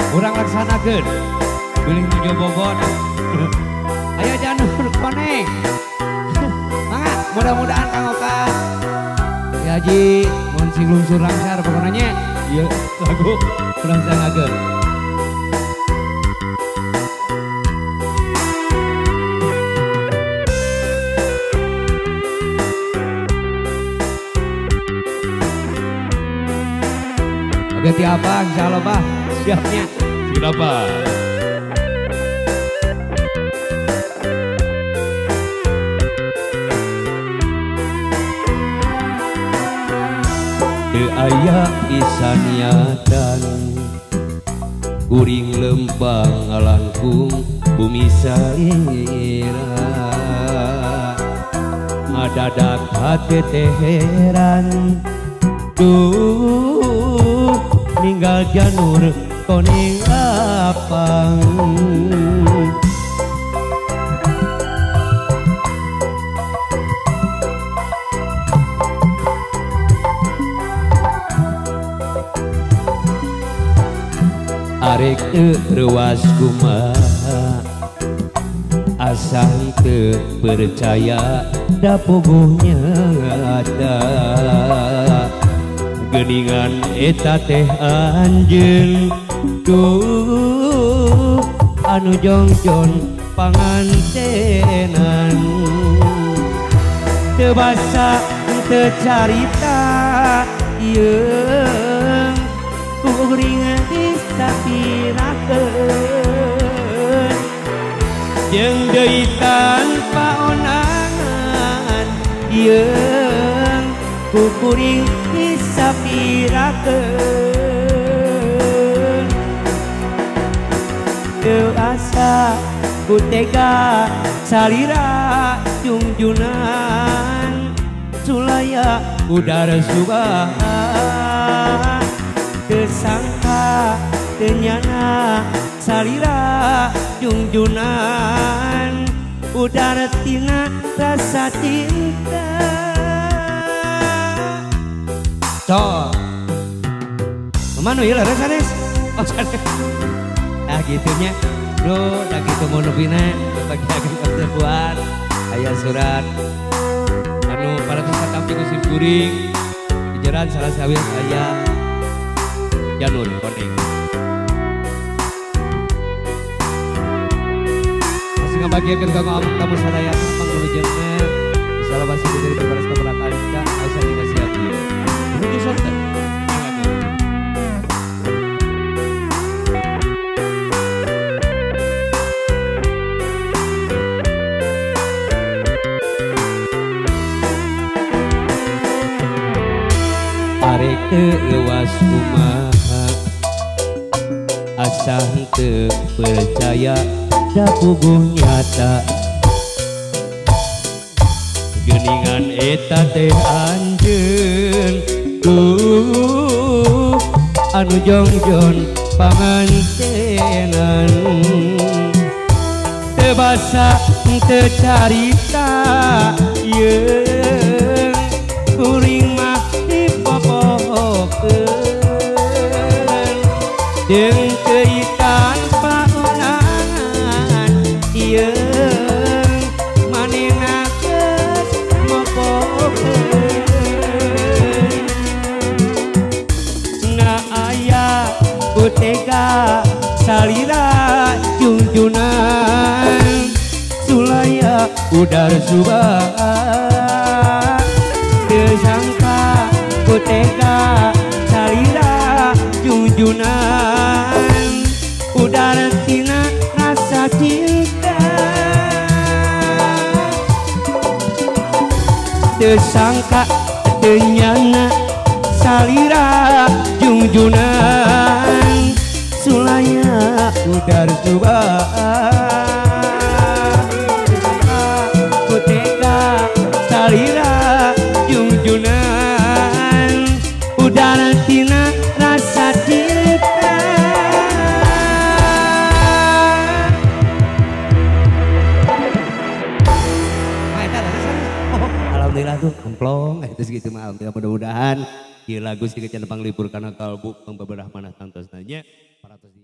Urang laksanakeun. Bilih nuju bobot. Ayo Janur koneng. Mangga, mudah-mudahan Kang Oka. Ya Haji, mun sing lungsur langsar pokoknya. Ieu lagu urang sangakeun. Ganti apa? Insya Allah Pak, siapnya. Kenapa? Teu aya isaniatan kuring lempang ngalangkung bumi salira ngadadak hate teh heran duh ninggal Janur koneng apang arek teu reuas kumaha asal teu percaya da puguhnya ada geningan eta teh anjeun duh anu jongjon pangantenan teu basa teu carita ieu kuring sapirakeun jeung deui tanpa onangan ieu kuring sapirakeun teu asa ku tega salira jungjunan sulaya udara subah teu sangka teu nyana salira jungjunan udara tina rasa cinta. Cok. Kemana ya laras sanes? Oh sanes. Nah gitunya. Bro, dah gitu mau nebina. Bagi agen ketebuan. Ayah surat. Anu para tuh di kusim kuring. Dijeran salah sawil saya. Janur koneng. Masih ngabagiakeun kamu sadaya pangulu jeung salah basi dari bebaras keberatan dan asa dikasih hati. Menuju sonten. Arek teu leuwas kumaha asa teu percaya da puguh nyata geningan eta teh anjeun duh anu jongjon pangantenan teu basa teu carita ieu kuring mah dipopokeun jeung teu tanpa onangan ieu tega salira jungjunan sulaya udar subah teu sangka ku tega salira jungjunan udar tina rasa cinta teu sangka teu nyana salira jungjunan sulaya udar subah ku tega salira jungjunan udar tina rasa cinta. Alhamdulillah tuh kemplong itu segitu mah mudah-mudahan ieu lagu sedikit cenah panglipur kana kalbu pang beberapa manah tantosna nya.